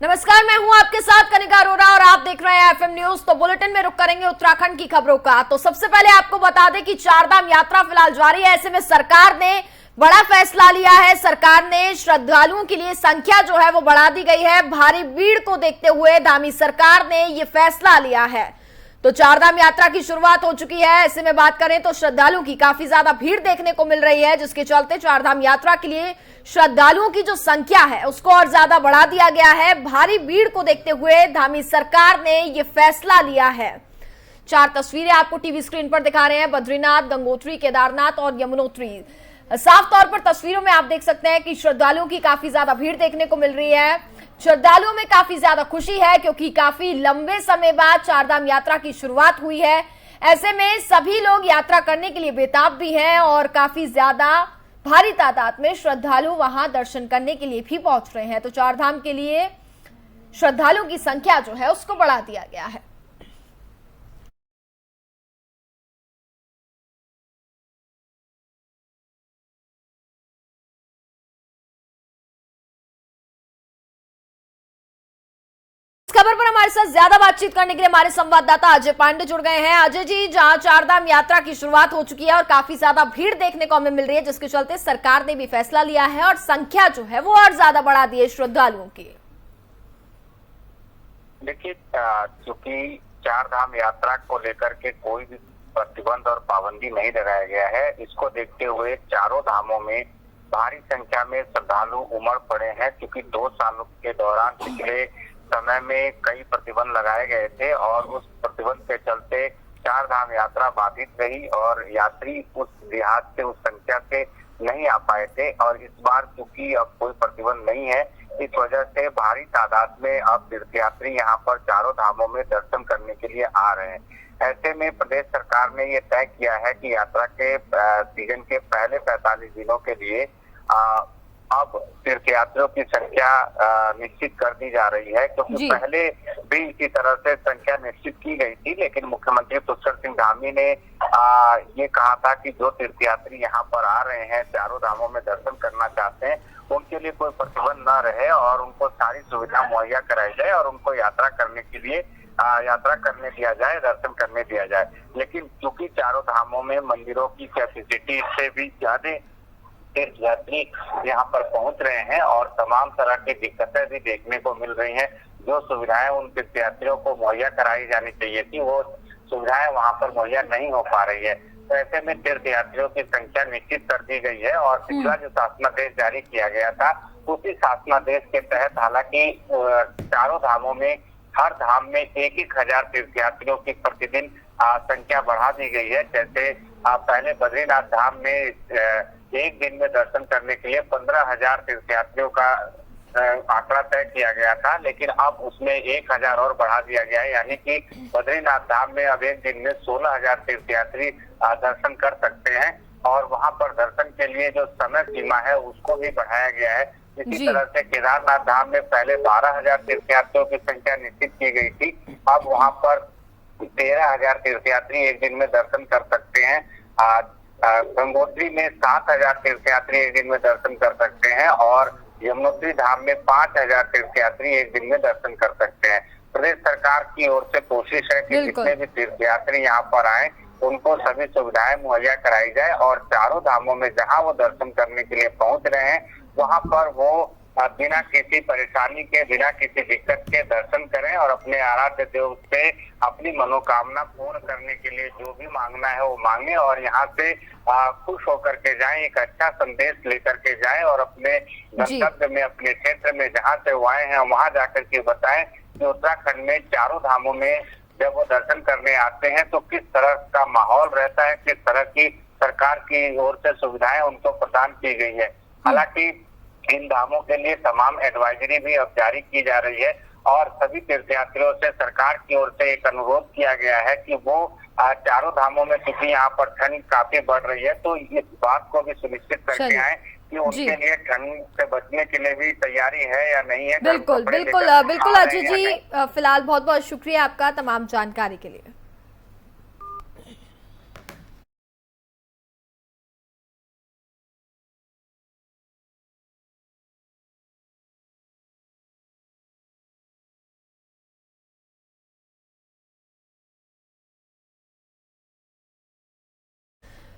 नमस्कार, मैं हूं आपके साथ कनिका अरोरा और आप देख रहे हैं एफएम न्यूज। तो बुलेटिन में रुक करेंगे उत्तराखंड की खबरों का। तो सबसे पहले आपको बता दें कि चारधाम यात्रा फिलहाल जारी है। ऐसे में सरकार ने बड़ा फैसला लिया है। सरकार ने श्रद्धालुओं के लिए संख्या जो है वो बढ़ा दी गई है। भारी भीड़ को देखते हुए धामी सरकार ने ये फैसला लिया है। तो चारधाम यात्रा की शुरुआत हो चुकी है। ऐसे में बात करें तो श्रद्धालुओं की काफी ज्यादा भीड़ देखने को मिल रही है, जिसके चलते चारधाम यात्रा के लिए श्रद्धालुओं की जो संख्या है उसको और ज्यादा बढ़ा दिया गया है। भारी भीड़ को देखते हुए धामी सरकार ने यह फैसला लिया है। 4 तस्वीरें आपको टीवी स्क्रीन पर दिखा रहे हैं। बद्रीनाथ, गंगोत्री, केदारनाथ और यमुनोत्री। साफ तौर पर तस्वीरों में आप देख सकते हैं कि श्रद्धालुओं की काफी ज्यादा भीड़ देखने को मिल रही है। श्रद्धालुओं में काफी ज्यादा खुशी है क्योंकि काफी लंबे समय बाद चारधाम यात्रा की शुरुआत हुई है। ऐसे में सभी लोग यात्रा करने के लिए बेताब भी हैं और काफी ज्यादा भारी तादाद में श्रद्धालु वहां दर्शन करने के लिए भी पहुंच रहे हैं। तो चारधाम के लिए श्रद्धालुओं की संख्या जो है उसको बढ़ा दिया गया है। खबर पर हमारे साथ ज्यादा बातचीत करने के लिए हमारे संवाददाता अजय पांडे जुड़ गए हैं। अजय जी, जहां चारधाम यात्रा की शुरुआत हो चुकी है और काफी ज्यादा भीड़ देखने को हमें मिल रही है, जिसके चलते सरकार ने भी फैसला लिया है और संख्या जो है वो और ज्यादा बढ़ा दी है श्रद्धालुओं की। देखिए, चूंकि चारधाम यात्रा को लेकर के कोई भी प्रतिबंध और पाबंदी नहीं लगाया गया है, इसको देखते हुए चारों धामों में भारी संख्या में श्रद्धालु उमड़ पड़े हैं। क्योंकि 2 सालों के दौरान पिछले समय में कई प्रतिबंध लगाए गए थे और उस प्रतिबंध के चलते चारधाम यात्रा बाधित रही और यात्री उस लिहाज से, उस संख्या से नहीं आ पाए थे। और इस बार चूंकि अब कोई प्रतिबंध नहीं है, इस वजह से भारी तादाद में अब तीर्थयात्री यहाँ पर चारों धामों में दर्शन करने के लिए आ रहे हैं। ऐसे में प्रदेश सरकार ने ये तय किया है कि यात्रा के सीजन के पहले 45 दिनों के लिए अब तीर्थयात्रियों की संख्या निश्चित कर दी जा रही है। क्योंकि पहले भी इसी तरह से संख्या निश्चित की गई थी, लेकिन मुख्यमंत्री पुष्कर सिंह धामी ने ये कहा था कि जो तीर्थयात्री यहाँ पर आ रहे हैं, चारों धामों में दर्शन करना चाहते हैं, उनके लिए कोई प्रतिबंध न रहे और उनको सारी सुविधा मुहैया कराई जाए और उनको यात्रा करने के लिए यात्रा करने दिया जाए, दर्शन करने दिया जाए। लेकिन चूंकि चारों धामों में मंदिरों की कैपेसिटी से भी ज्यादा तीर्थयात्री यहाँ पर पहुंच रहे हैं और तमाम तरह की दिक्कतें भी देखने को मिल रही हैं। जो सुविधाएं उन तीर्थयात्रियों को मुहैया कराई जानी चाहिए थी, वो सुविधाएं वहाँ पर मुहैया नहीं हो पा रही है। तो ऐसे में तीर्थयात्रियों की संख्या निश्चित कर दी गई है और पिछला जो शासनादेश जारी किया गया था, उसी शासनादेश के तहत हालांकि चारों धामों में हर धाम में 1,000 तीर्थयात्रियों की प्रतिदिन संख्या बढ़ा दी गई है। जैसे पहले बद्रीनाथ धाम में एक दिन में दर्शन करने के लिए 15,000 तीर्थयात्रियों का आंकड़ा तय किया गया था, लेकिन अब उसमें 1,000 और बढ़ा दिया गया है। यानी कि बद्रीनाथ धाम में अब एक दिन में 16,000 तीर्थयात्री दर्शन कर सकते हैं और वहां पर दर्शन के लिए जो समय सीमा है उसको भी बढ़ाया गया है। इसी तरह से केदारनाथ धाम में पहले 12,000 तीर्थयात्रियों की संख्या निश्चित की गई थी, अब वहां पर 13,000 तीर्थयात्री एक दिन में दर्शन कर सकते हैं। गंगोत्री में 7,000 तीर्थयात्री एक दिन में दर्शन कर सकते हैं और यमुनोत्री धाम में 5,000 तीर्थयात्री एक दिन में दर्शन कर सकते हैं। प्रदेश सरकार की ओर से कोशिश है कि जितने भी तीर्थयात्री यहाँ पर आए उनको सभी सुविधाएं मुहैया कराई जाए और चारों धामों में जहाँ वो दर्शन करने के लिए पहुंच रहे हैं, वहाँ पर वो बिना किसी परेशानी के, बिना किसी दिक्कत के दर्शन करें और अपने आराध्य देव से अपनी मनोकामना पूर्ण करने के लिए जो भी मांगना है वो मांगे और यहाँ से खुश होकर के जाएं, एक अच्छा संदेश लेकर के जाएं और अपने गंतव्य में, अपने क्षेत्र में जहाँ से वो आए हैं वहां जाकर के बताएं कि उत्तराखंड में चारों धामों में जब वो दर्शन करने आते हैं तो किस तरह का माहौल रहता है, किस तरह की सरकार की ओर से सुविधाएं उनको प्रदान की गई है। हालांकि इन धामों के लिए तमाम एडवाइजरी भी अब जारी की जा रही है और सभी तीर्थयात्रियों से सरकार की ओर से एक अनुरोध किया गया है कि वो चारों धामों में, क्योंकि यहाँ पर ठंड काफी बढ़ रही है, तो इस बात को भी सुनिश्चित करके आए कि उनके लिए ठंड से बचने के लिए भी तैयारी है या नहीं है। बिल्कुल बिल्कुल बिल्कुल अजय जी, फिलहाल बहुत बहुत शुक्रिया आपका तमाम जानकारी के लिए।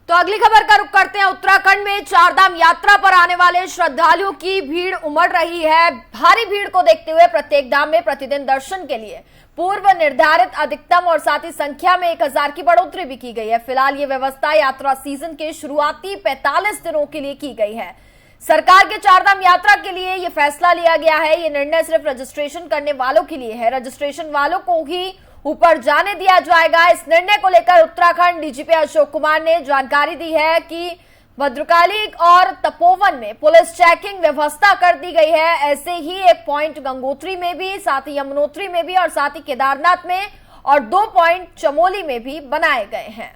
तो अगली खबर का रुख करते हैं। उत्तराखंड में चारधाम यात्रा पर आने वाले श्रद्धालुओं की भीड़ उमड़ रही है। भारी भीड़ को देखते हुए प्रत्येक धाम में प्रतिदिन दर्शन के लिए पूर्व निर्धारित अधिकतम और साथ ही संख्या में 1000 की बढ़ोतरी भी की गई है। फिलहाल ये व्यवस्था यात्रा सीजन के शुरुआती 45 दिनों के लिए की गई है। सरकार के चारधाम यात्रा के लिए यह फैसला लिया गया है। ये निर्णय सिर्फ रजिस्ट्रेशन करने वालों के लिए है। रजिस्ट्रेशन वालों को ही ऊपर जाने दिया जाएगा। इस निर्णय को लेकर उत्तराखंड डीजीपी अशोक कुमार ने जानकारी दी है कि भद्रकाली और तपोवन में पुलिस चेकिंग व्यवस्था कर दी गई है। ऐसे ही एक पॉइंट गंगोत्री में भी, साथ ही यमुनोत्री में भी और साथ ही केदारनाथ में और 2 पॉइंट चमोली में भी बनाए गए हैं।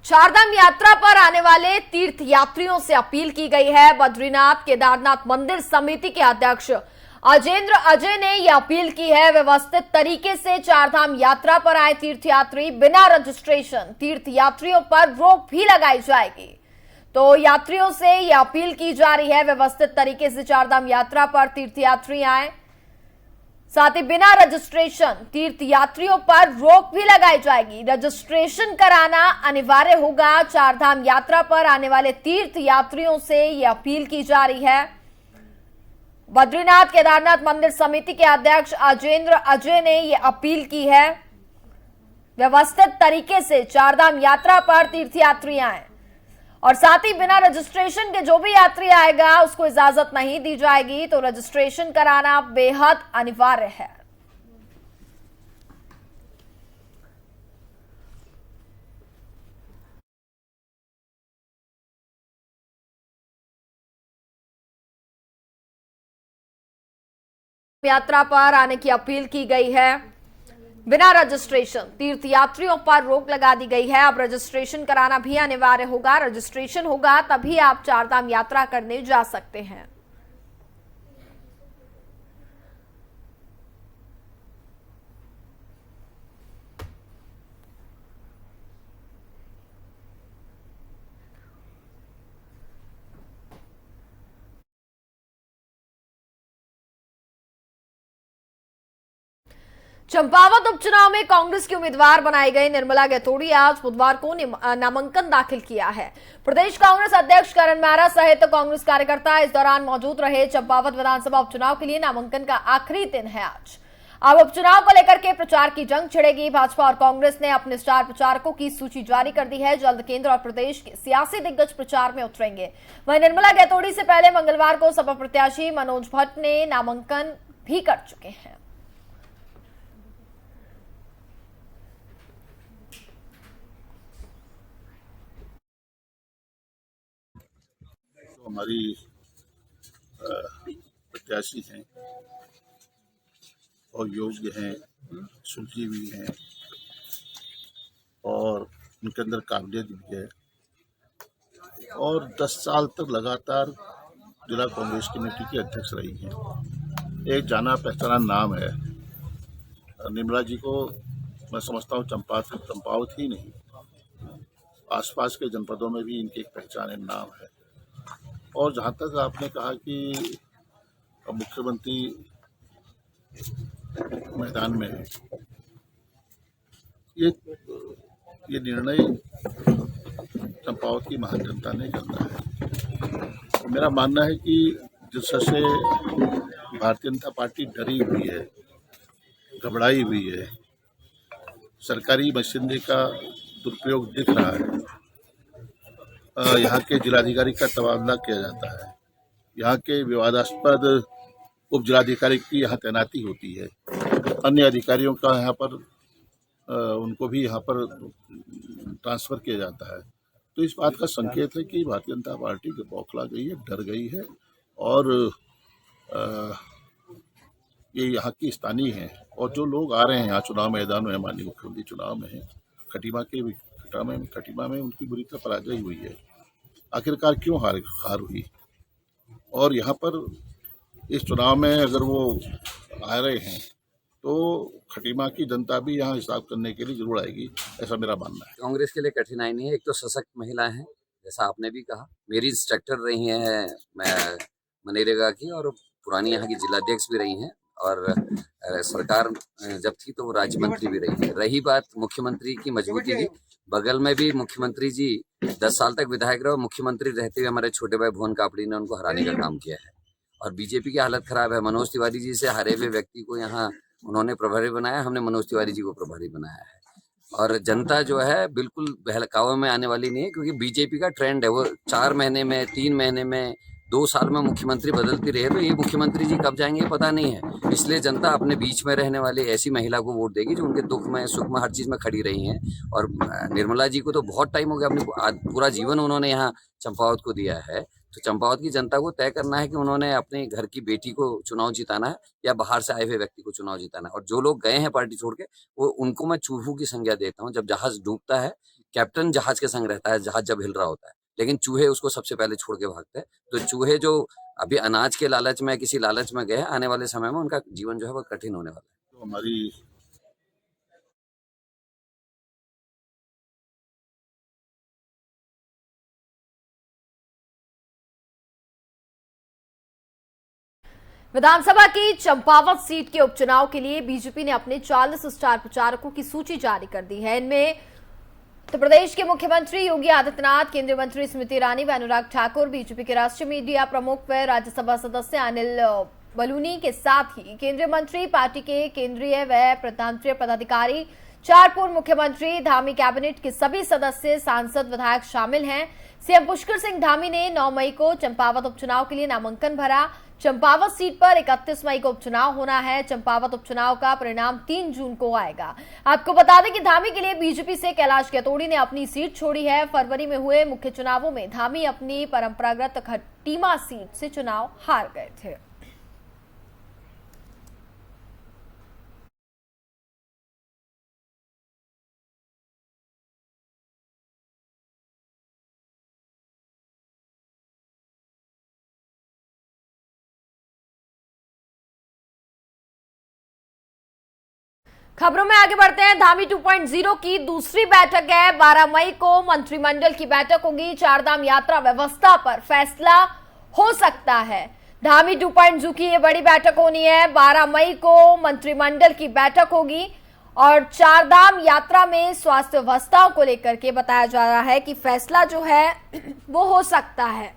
चारधाम यात्रा पर आने वाले तीर्थ यात्रियों से अपील की गई है। बद्रीनाथ केदारनाथ मंदिर समिति के अध्यक्ष अजेंद्र अजय ने यह अपील की है। व्यवस्थित तरीके से चारधाम यात्रा पर आए तीर्थयात्री बिना रजिस्ट्रेशन तीर्थ यात्रियों पर रोक भी लगाई जाएगी। तो यात्रियों से यह अपील की जा रही है, व्यवस्थित तरीके से चारधाम यात्रा पर तीर्थयात्री आए, साथ ही बिना रजिस्ट्रेशन तीर्थ यात्रियों पर रोक भी लगाई जाएगी। रजिस्ट्रेशन कराना अनिवार्य होगा। चारधाम यात्रा पर आने वाले तीर्थ यात्रियों से यह अपील की जा रही है। बद्रीनाथ केदारनाथ मंदिर समिति के अध्यक्ष अजेंद्र अजय ने यह अपील की है। व्यवस्थित तरीके से चारधाम यात्रा पर तीर्थयात्री आए और साथ ही बिना रजिस्ट्रेशन के जो भी यात्री आएगा उसको इजाजत नहीं दी जाएगी। तो रजिस्ट्रेशन कराना बेहद अनिवार्य है। यात्रा पर आने की अपील की गई है। बिना रजिस्ट्रेशन तीर्थ यात्रियों पर रोक लगा दी गई है। अब रजिस्ट्रेशन कराना भी अनिवार्य होगा। रजिस्ट्रेशन होगा तभी आप चारधाम यात्रा करने जा सकते हैं। चंपावत उपचुनाव में कांग्रेस के उम्मीदवार बनाए गए निर्मला गैतोड़ी आज बुधवार को नामांकन दाखिल किया है। प्रदेश कांग्रेस अध्यक्ष करण मेहरा सहित कांग्रेस कार्यकर्ता इस दौरान मौजूद रहे। चंपावत विधानसभा उपचुनाव के लिए नामांकन का आखिरी दिन है आज। अब उपचुनाव को लेकर के प्रचार की जंग छिड़ेगी। भाजपा और कांग्रेस ने अपने स्टार प्रचारकों की सूची जारी कर दी है। जल्द केंद्र और प्रदेश के सियासी दिग्गज प्रचार में उतरेंगे। वहीं निर्मला गैतोड़ी से पहले मंगलवार को सपा प्रत्याशी मनोज भट्ट ने नामांकन भी कर चुके हैं। हमारी प्रत्याशी हैं और योग्य हैं, सुलझी भी हैं और उनके अंदर काबिलियत भी है और 10 साल तक लगातार जिला कांग्रेस कमेटी की अध्यक्ष रही हैं। एक जाना पहचाना नाम है। निर्मला जी को मैं समझता हूँ चंपावत ही नहीं, आसपास के जनपदों में भी इनकी एक पहचान है, नाम है। और जहाँ तक आपने कहा कि मुख्यमंत्री मैदान में है, ये निर्णय चंपावत की महान जनता ने करना है। मेरा मानना है कि जिस तरह से भारतीय जनता पार्टी डरी हुई है, घबराई हुई है, सरकारी मशीनरी का दुरुपयोग दिख रहा है, यहाँ के जिलाधिकारी का तबादला किया जाता है, यहाँ के विवादास्पद उप जिलाधिकारी की यहाँ तैनाती होती है, अन्य अधिकारियों का यहाँ पर उनको भी यहाँ पर ट्रांसफ़र किया जाता है। तो इस बात का संकेत है कि भारतीय जनता पार्टी बौखला गई है, डर गई है और ये यहाँ की स्थानीय हैं। और जो लोग आ रहे हैं यहाँ चुनाव मैदान में, माननीय मुख्यमंत्री चुनाव में है, खटीमा में उनकी बुरी तरह पराजय हुई है। आखिरकार क्यों हार हुई? और यहाँ पर इस चुनाव में अगर वो आ रहे हैं तो खटीमा की जनता भी यहाँ हिसाब करने के लिए जरूर आएगी, ऐसा मेरा मानना है। कांग्रेस के लिए कठिनाई नहीं है। एक तो सशक्त महिला है, जैसा आपने भी कहा, मेरी इंस्ट्रक्टर रही हैं मैं मनरेगा की, और पुरानी यहाँ की जिलाध्यक्ष भी रही हैं, और सरकार जब थी तो वो राज्य मंत्री भी रही है। रही बात मुख्यमंत्री की मजबूती की, बगल में भी मुख्यमंत्री जी 10 साल तक विधायक रहे, और मुख्यमंत्री रहते हुए हमारे छोटे भाई भुवन कापड़ी ने उनको हराने का काम किया है। और बीजेपी की हालत खराब है। मनोज तिवारी जी से हारे हुए व्यक्ति को यहाँ उन्होंने प्रभारी बनाया, हमने मनोज तिवारी जी को प्रभारी बनाया है। और जनता जो है बिल्कुल बहकावे में आने वाली नहीं है, क्योंकि बीजेपी का ट्रेंड है, वो 4 महीने में, 3 महीने में, 2 साल में मुख्यमंत्री बदलती रहे, तो ये मुख्यमंत्री जी कब जाएंगे पता नहीं है। इसलिए जनता अपने बीच में रहने वाली ऐसी महिला को वोट देगी जो उनके दुख में, सुख में, हर चीज में खड़ी रही हैं। और निर्मला जी को तो बहुत टाइम हो गया, अपनी पूरा जीवन उन्होंने यहाँ चंपावत को दिया है। तो चंपावत की जनता को तय करना है कि उन्होंने अपने घर की बेटी को चुनाव जिताना है या बाहर से आए हुए व्यक्ति को चुनाव जिताना है। और जो लोग गए हैं पार्टी छोड़ के, वो उनको मैं चूहों की संज्ञा देता हूँ। जब जहाज डूबता है, कैप्टन जहाज के संग रहता है, जहाज जब हिल रहा होता है, लेकिन चूहे उसको सबसे पहले छोड़ के भागते हैं। तो चूहे जो अभी अनाज के लालच में, किसी लालच में गए, आने वाले समय में उनका जीवन जो है वो कठिन होने वाला है। तो हमारी विधानसभा की चंपावत सीट के उपचुनाव के लिए बीजेपी ने अपने 40 स्टार प्रचारकों की सूची जारी कर दी है। इनमें उत्तर प्रदेश के मुख्यमंत्री योगी आदित्यनाथ, केंद्रीय मंत्री स्मृति ईरानी व अनुराग ठाकुर, बीजेपी के राष्ट्रीय मीडिया प्रमुख व राज्यसभा सदस्य अनिल बलूनी के साथ ही केंद्रीय मंत्री, पार्टी के केंद्रीय व प्रांतीय पदाधिकारी, 4 पूर्व मुख्यमंत्री, धामी कैबिनेट के सभी सदस्य, सांसद, विधायक शामिल हैं। सीएम पुष्कर सिंह धामी ने 9 मई को चंपावत उपचुनाव के लिए नामांकन भरा। चंपावत सीट पर 31 मई को उपचुनाव होना है। चंपावत उपचुनाव का परिणाम 3 जून को आएगा। आपको बता दें कि धामी के लिए बीजेपी से कैलाश गैतोड़ी ने अपनी सीट छोड़ी है। फरवरी में हुए मुख्य चुनावों में धामी अपनी परंपरागत खटीमा सीट से चुनाव हार गए थे। खबरों में आगे बढ़ते हैं। धामी 2.0 की दूसरी बैठक है। 12 मई को मंत्रिमंडल की बैठक होगी। चारधाम यात्रा व्यवस्था पर फैसला हो सकता है। धामी 2.0 की ये बड़ी बैठक होनी है। 12 मई को मंत्रिमंडल की बैठक होगी और चारधाम यात्रा में स्वास्थ्य व्यवस्थाओं को लेकर के बताया जा रहा है कि फैसला जो है वो हो सकता है।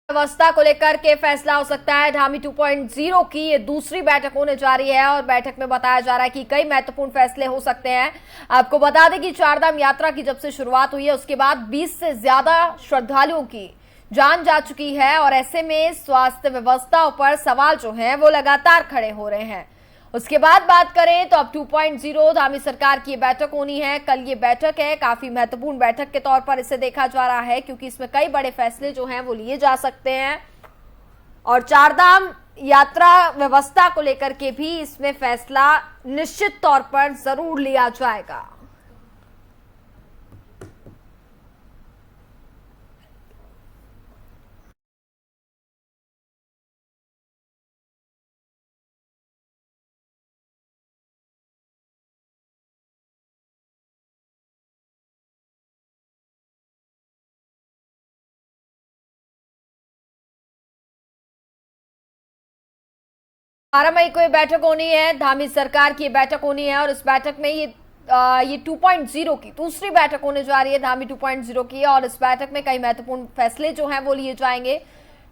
व्यवस्था को लेकर के फैसला हो सकता है। धामी 2.0 की ये दूसरी बैठक होने जा रही है और बैठक में बताया जा रहा है कि कई महत्वपूर्ण फैसले हो सकते हैं। आपको बता दें कि चारधाम यात्रा की जब से शुरुआत हुई है उसके बाद 20 से ज्यादा श्रद्धालुओं की जान जा चुकी है और ऐसे में स्वास्थ्य व्यवस्थाओं पर सवाल जो है वो लगातार खड़े हो रहे हैं। उसके बाद बात करें तो अब 2.0 धामी सरकार की बैठक होनी है। कल ये बैठक है, काफी महत्वपूर्ण बैठक के तौर पर इसे देखा जा रहा है क्योंकि इसमें कई बड़े फैसले जो हैं वो लिए जा सकते हैं और चारधाम यात्रा व्यवस्था को लेकर के भी इसमें फैसला निश्चित तौर पर जरूर लिया जाएगा। बारह मई को ये बैठक होनी है। धामी सरकार की बैठक होनी है और इस बैठक में ये 2.0 की दूसरी बैठक होने जा रही है। धामी 2.0 की और इस बैठक में कई महत्वपूर्ण फैसले जो हैं वो लिए जाएंगे।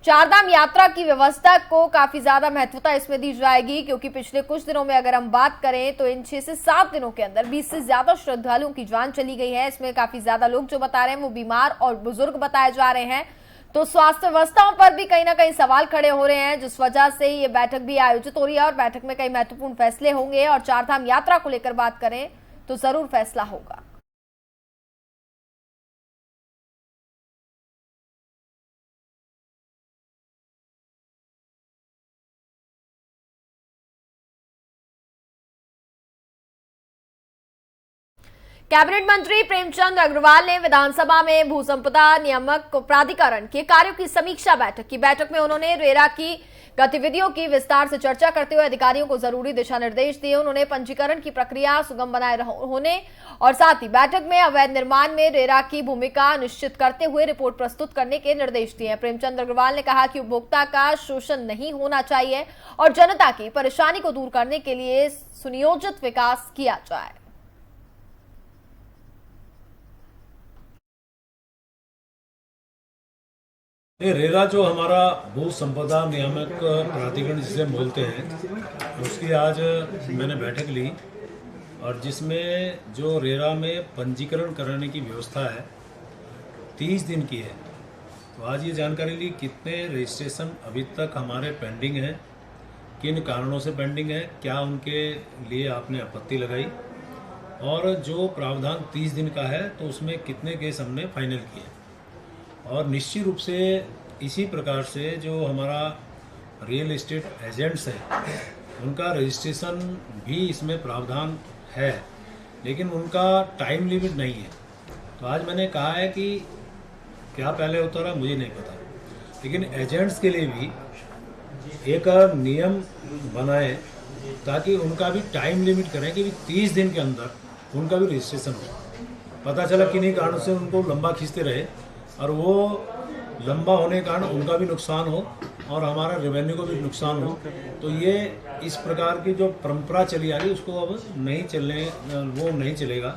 चारधाम यात्रा की व्यवस्था को काफी ज्यादा महत्वता इसमें दी जाएगी, क्योंकि पिछले कुछ दिनों में अगर हम बात करें तो इन 6 से 7 दिनों के अंदर 20 से ज्यादा श्रद्धालुओं की जान चली गई है। इसमें काफी ज्यादा लोग जो बता रहे हैं वो बीमार और बुजुर्ग बताए जा रहे हैं। तो स्वास्थ्य व्यवस्थाओं पर भी कहीं ना कहीं सवाल खड़े हो रहे हैं, जिस वजह से ये बैठक भी आयोजित हो रही है और बैठक में कई महत्वपूर्ण फैसले होंगे। और चारधाम यात्रा को लेकर बात करें तो जरूर फैसला होगा। कैबिनेट मंत्री प्रेमचंद अग्रवाल ने विधानसभा में भू संपदा नियामक प्राधिकरण के कार्यों की समीक्षा बैठक की। बैठक में उन्होंने रेरा की गतिविधियों की विस्तार से चर्चा करते हुए अधिकारियों को जरूरी दिशा निर्देश दिए। उन्होंने पंजीकरण की प्रक्रिया सुगम बनाए होने और साथ ही बैठक में अवैध निर्माण में रेरा की भूमिका निश्चित करते हुए रिपोर्ट प्रस्तुत करने के निर्देश दिए। प्रेमचंद अग्रवाल ने कहा कि उपभोक्ता का शोषण नहीं होना चाहिए और जनता की परेशानी को दूर करने के लिए सुनियोजित विकास किया जाए। ये रेरा जो हमारा भू संपदा नियामक प्राधिकरण जिसे बोलते हैं, उसकी आज मैंने बैठक ली और जिसमें जो रेरा में पंजीकरण कराने की व्यवस्था है 30 दिन की है। तो आज ये जानकारी ली कितने रजिस्ट्रेशन अभी तक हमारे पेंडिंग हैं, किन कारणों से पेंडिंग है, क्या उनके लिए आपने आपत्ति लगाई और जो प्रावधान 30 दिन का है तो उसमें कितने केस हमने फाइनल किए। और निश्चित रूप से इसी प्रकार से जो हमारा रियल एस्टेट एजेंट्स हैं उनका रजिस्ट्रेशन भी इसमें प्रावधान है, लेकिन उनका टाइम लिमिट नहीं है। तो आज मैंने कहा है कि क्या पहले होता रहा मुझे नहीं पता, लेकिन एजेंट्स के लिए भी एक नियम बनाए ताकि उनका भी टाइम लिमिट करें कि 30 दिन के अंदर उनका भी रजिस्ट्रेशन हो। पता चला किन्हीं कारणों से उनको लंबा खींचते रहे और वो लंबा होने के कारण उनका भी नुकसान हो और हमारा रेवेन्यू को भी नुकसान हो। तो ये इस प्रकार की जो परंपरा चली आ रही है उसको अब वो नहीं चलेगा।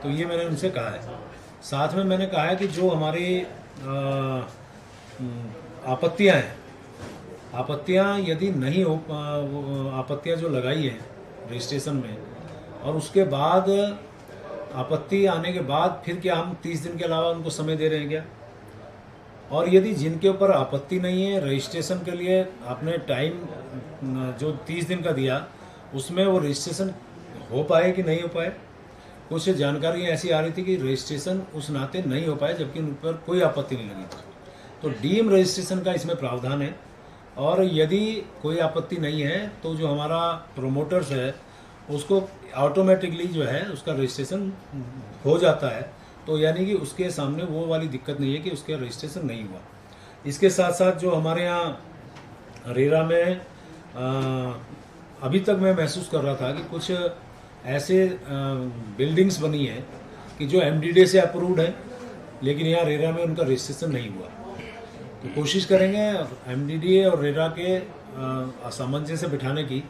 तो ये मैंने उनसे कहा है। साथ में मैंने कहा है कि जो हमारी आपत्तियां हैं, आपत्तियां यदि नहीं हो, आपत्तियां जो लगाई हैं रजिस्ट्रेशन में और उसके बाद आपत्ति आने के बाद फिर क्या हम 30 दिन के अलावा उनको समय दे रहे हैं क्या? और यदि जिनके ऊपर आपत्ति नहीं है रजिस्ट्रेशन के लिए आपने टाइम जो 30 दिन का दिया उसमें वो रजिस्ट्रेशन हो पाए कि नहीं हो पाए। कुछ जानकारी ऐसी आ रही थी कि रजिस्ट्रेशन उस नाते नहीं हो पाए जबकि उन पर कोई आपत्ति नहीं लगी। तो डीम रजिस्ट्रेशन का इसमें प्रावधान है और यदि कोई आपत्ति नहीं है तो जो हमारा प्रोमोटर्स है उसको ऑटोमेटिकली जो है उसका रजिस्ट्रेशन हो जाता है। तो यानी कि उसके सामने वो वाली दिक्कत नहीं है कि उसके रजिस्ट्रेशन नहीं हुआ। इसके साथ साथ जो हमारे यहाँ रेरा में अभी तक मैं महसूस कर रहा था कि कुछ ऐसे बिल्डिंग्स बनी हैं कि जो एमडीडीए से अप्रूव्ड है लेकिन यहाँ रेरा में उनका रजिस्ट्रेशन नहीं हुआ। तो कोशिश करेंगे एमडीडीए और रेरा के सामंजस्य बिठाने की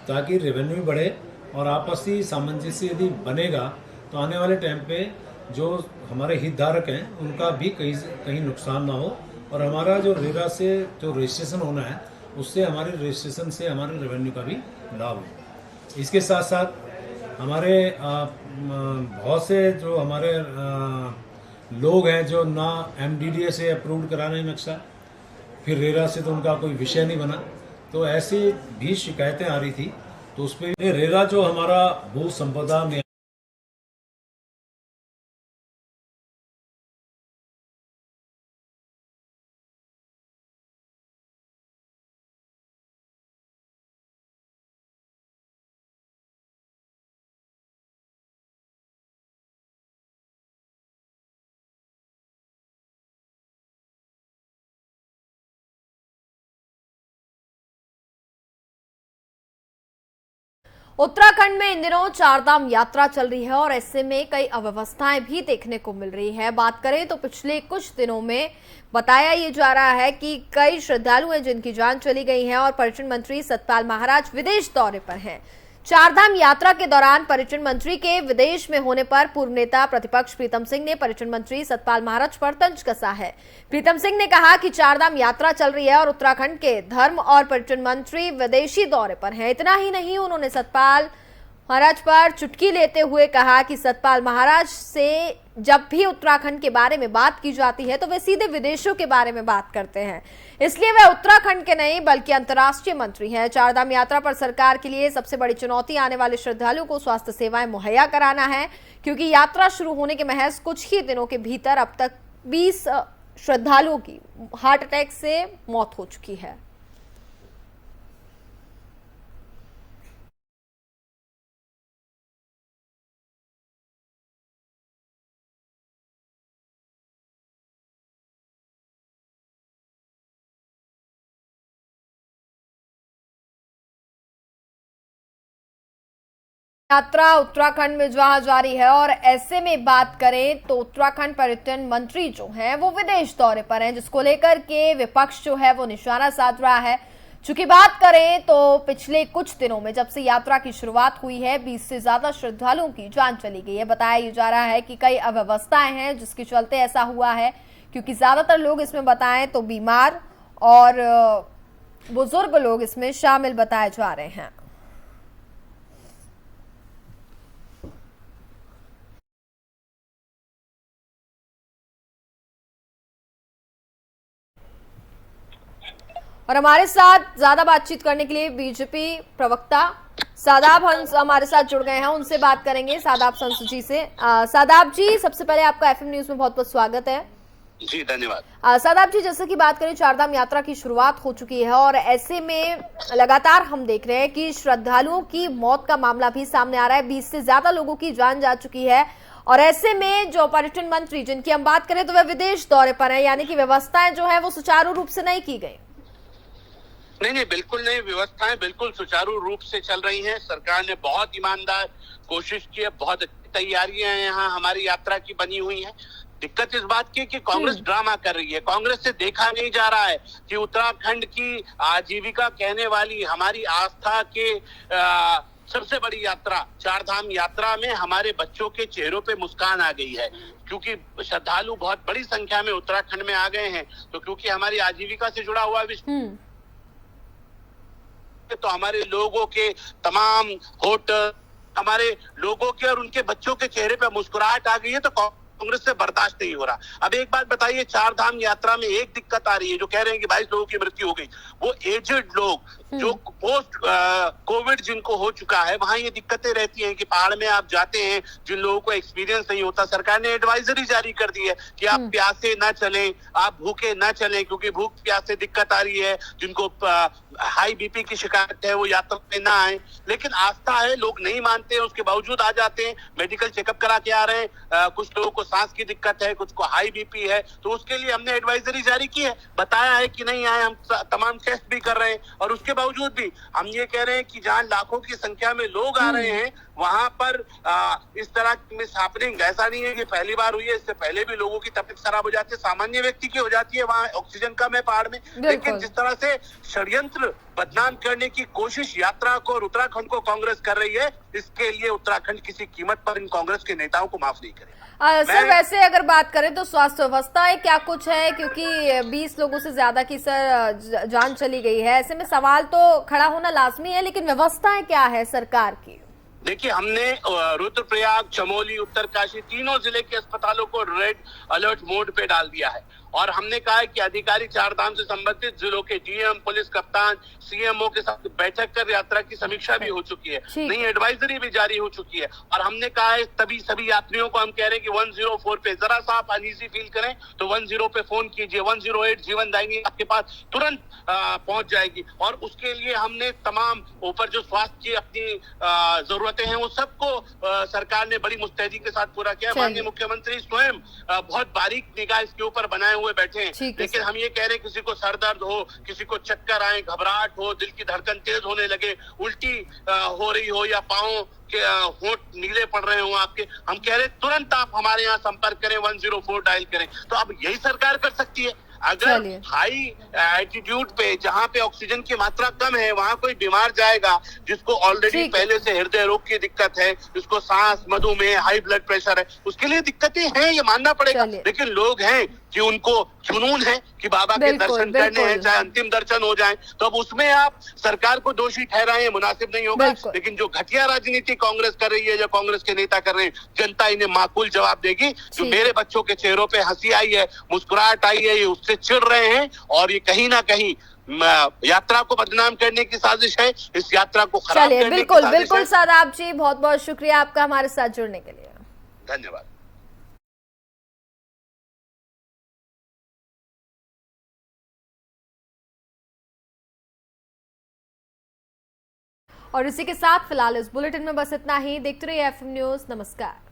ताकि रेवेन्यू बढ़े और आपसी सामंजस्य यदि बनेगा तो आने वाले टाइम पे जो हमारे हितधारक हैं उनका भी कहीं नुकसान ना हो और हमारा जो रेरा से जो रजिस्ट्रेशन होना है उससे हमारे रजिस्ट्रेशन से हमारे रेवेन्यू का भी लाभ हो। इसके साथ साथ हमारे बहुत से जो हमारे लोग हैं जो ना एमडीडीए से अप्रूव्ड कराने नक्शा, फिर रेरा से तो उनका कोई विषय नहीं बना, तो ऐसी भी शिकायतें आ रही थी। तो उस पर रेरा जो हमारा भू संपदा में उत्तराखंड में इन दिनों चारधाम यात्रा चल रही है और ऐसे में कई अव्यवस्थाएं भी देखने को मिल रही है। बात करें तो पिछले कुछ दिनों में बताया ये जा रहा है कि कई श्रद्धालु हैं जिनकी जान चली गई है और पर्यटन मंत्री सतपाल महाराज विदेश दौरे पर हैं। चारधाम यात्रा के दौरान पर्यटन मंत्री के विदेश में होने पर पूर्व नेता प्रतिपक्ष प्रीतम सिंह ने पर्यटन मंत्री सतपाल महाराज पर तंज कसा है। प्रीतम सिंह ने कहा कि चारधाम यात्रा चल रही है और उत्तराखंड के धर्म और पर्यटन मंत्री विदेशी दौरे पर हैं। इतना ही नहीं, उन्होंने सतपाल महाराज पर चुटकी लेते हुए कहा कि सतपाल महाराज से जब भी उत्तराखंड के बारे में बात की जाती है तो वे सीधे विदेशों के बारे में बात करते हैं, इसलिए वे उत्तराखंड के नहीं बल्कि अंतर्राष्ट्रीय मंत्री हैं। चारधाम यात्रा पर सरकार के लिए सबसे बड़ी चुनौती आने वाले श्रद्धालुओं को स्वास्थ्य सेवाएं मुहैया कराना है, क्योंकि यात्रा शुरू होने के महज कुछ ही दिनों के भीतर अब तक 20 श्रद्धालुओं की हार्ट अटैक से मौत हो चुकी है। यात्रा उत्तराखंड में जहां जारी है और ऐसे में बात करें तो उत्तराखंड पर्यटन मंत्री जो हैं वो विदेश दौरे पर हैं, जिसको लेकर के विपक्ष जो है वो निशाना साध रहा है। चूंकि बात करें तो पिछले कुछ दिनों में जब से यात्रा की शुरुआत हुई है 20 से ज्यादा श्रद्धालुओं की जान चली गई है। बताया जा रहा है कि कई अव्यवस्थाएं हैं जिसके चलते ऐसा हुआ है, क्योंकि ज्यादातर लोग इसमें बताएं तो बीमार और बुजुर्ग लोग इसमें शामिल बताए जा रहे हैं। और हमारे साथ ज्यादा बातचीत करने के लिए बीजेपी प्रवक्ता सादाब हंस हमारे साथ जुड़ गए हैं, उनसे बात करेंगे सादाब हंस जी से। सादाब जी, सबसे पहले आपका एफएम न्यूज में बहुत बहुत स्वागत है। जी धन्यवाद। सादाब जी, जैसे कि बात करें चारधाम यात्रा की शुरुआत हो चुकी है और ऐसे में लगातार हम देख रहे हैं कि श्रद्धालुओं की मौत का मामला भी सामने आ रहा है। 20 से ज्यादा लोगों की जान जा चुकी है और ऐसे में जो पर्यटन मंत्री जिनकी हम बात करें तो वे विदेश दौरे पर है, यानी कि व्यवस्थाएं जो है वो सुचारू रूप से नहीं की गई। नहीं, बिल्कुल नहीं, व्यवस्थाएं बिल्कुल सुचारू रूप से चल रही हैं। सरकार ने बहुत ईमानदार कोशिश की है, बहुत अच्छी तैयारियां यहाँ हमारी यात्रा की बनी हुई हैं। दिक्कत इस बात की कि कांग्रेस ड्रामा कर रही है। कांग्रेस से देखा नहीं जा रहा है कि उत्तराखंड की आजीविका कहने वाली हमारी आस्था के सबसे बड़ी यात्रा चारधाम यात्रा में हमारे बच्चों के चेहरों पे मुस्कान आ गई है, क्योंकि श्रद्धालु बहुत बड़ी संख्या में उत्तराखंड में आ गए हैं। तो क्योंकि हमारी आजीविका से जुड़ा हुआ विषय तो हमारे लोगों के तमाम होटल, हमारे लोगों के और उनके बच्चों के चेहरे पे मुस्कुराहट आ गई है, तो कांग्रेस से बर्दाश्त नहीं हो रहा। अब एक बात बताइए, चारधाम यात्रा में एक दिक्कत आ रही है, जो कह रहे हैं कि 22 लोगों की मृत्यु हो गई, वो एजेड लोग जो पोस्ट कोविड जिनको हो चुका है, वहां ये दिक्कतें रहती हैं कि पहाड़ में आप जाते हैं, जिन लोगों को एक्सपीरियंस नहीं होता, सरकार ने एडवाइजरी जारी कर दी है कि आप प्यासे ना चलें, आप भूखे ना चलें, क्योंकि भूख प्यास से दिक्कत आ रही है। जिनको हाई बीपी की शिकायत है वो यात्रा में ना आए, लेकिन आस्था है, लोग नहीं मानते हैं, उसके बावजूद आ जाते हैं, मेडिकल चेकअप करा के आ रहे हैं। कुछ लोगों को सांस की दिक्कत है, कुछ को हाई बीपी है, तो उसके लिए हमने एडवाइजरी जारी की है, बताया है कि नहीं आए, हम तमाम टेस्ट भी कर रहे हैं। और उसके बावजूद भी हम ये कह रहे हैं कि जहां लाखों की संख्या में लोग आ रहे हैं वहां पर इस तरह की मिस हैपनिंग ऐसा नहीं है कि पहली बार हुई है, इससे पहले भी लोगों की तबीयत खराब हो जाती है, सामान्य व्यक्ति की हो जाती है, वहां ऑक्सीजन कम है पहाड़ में। लेकिन जिस तरह से षड्यंत्र बदनाम करने की कोशिश यात्रा को और उत्तराखंड को कांग्रेस कर रही है, इसके लिए उत्तराखंड किसी कीमत पर इन कांग्रेस के नेताओं को माफ नहीं करेगा। सर, वैसे अगर बात करें तो स्वास्थ्य व्यवस्था क्या कुछ है, क्योंकि 20 लोगों से ज्यादा की सर जान चली गई है, ऐसे में सवाल तो खड़ा होना लाजमी है, लेकिन व्यवस्थाएं क्या है सरकार की? देखिए, हमने रुद्रप्रयाग, चमोली, उत्तरकाशी तीनों जिले के अस्पतालों को रेड अलर्ट मोड पे डाल दिया है और हमने कहा है कि अधिकारी चारधाम से संबंधित जिलों के डीएम, पुलिस कप्तान, सीएमओ के साथ बैठक कर यात्रा की समीक्षा भी हो चुकी है, नई एडवाइजरी भी जारी हो चुकी है। और हमने कहा है तभी सभी यात्रियों को हम कह रहे हैं कि 104 पे जरा सा आप अनईजी फील करें तो 10 पे फोन कीजिए, 108 जीवन दायिनी आपके पास तुरंत पहुंच जाएगी। और उसके लिए हमने तमाम ऊपर जो स्वास्थ्य की अपनी जरूरतें हैं वो सबको सरकार ने बड़ी मुस्तैदी के साथ पूरा किया। माननीय मुख्यमंत्री स्वयं बहुत बारीक निगाह इसके ऊपर बनाए हुए बैठे हैं। लेकिन हम ये कह रहे हैं किसी को सर दर्द हो, किसी को चक्कर आए, घबराहट हो, दिल की धड़कन तेज होने लगे, उल्टी हो रही हो या पाँव के होंठ नीले पड़ रहे हो आपके, हम कह रहे हैं तुरंत आप हमारे यहाँ संपर्क करें, 104 डायल करें। तो अब यही सरकार कर सकती है। अगर चलिए। हाई एल्टीट्यूड पे जहाँ पे ऑक्सीजन की मात्रा कम है वहाँ कोई बीमार जाएगा जिसको ऑलरेडी ठीक है। पहले से हृदय रोग की दिक्कत है, जिसको सांस, मधुमेह, हाई ब्लड प्रेशर है, उसके लिए दिक्कतें हैं, ये मानना पड़ेगा। चलिए। लेकिन लोग हैं कि उनको जुनून है कि बाबा के बिल्कुल, दर्शन करने हैं, बिल्कुल। चाहे अंतिम दर्शन हो जाए, तो अब उसमें आप सरकार को दोषी ठहराएं, मुनासिब नहीं होगा। बिल्कुल। लेकिन जो घटिया राजनीति कांग्रेस कर रही है, जो कांग्रेस के नेता कर रहे हैं, जनता इन्हें माकूल जवाब देगी। जो ठीक। मेरे बच्चों के चेहरों पे हंसी आई है, मुस्कुराहट आई है, ये उससे चिढ़ रहे हैं और ये कहीं ना कहीं यात्रा को बदनाम करने की साजिश है, इस यात्रा को खराब चलिए, करने की बिल्कुल साजिश बिल्कुल है। शादाब जी, बहुत बहुत शुक्रिया आपका हमारे साथ जुड़ने के लिए। धन्यवाद। और इसी के साथ फिलहाल इस बुलेटिन में बस इतना ही। देखते रहिए एफएम न्यूज। नमस्कार।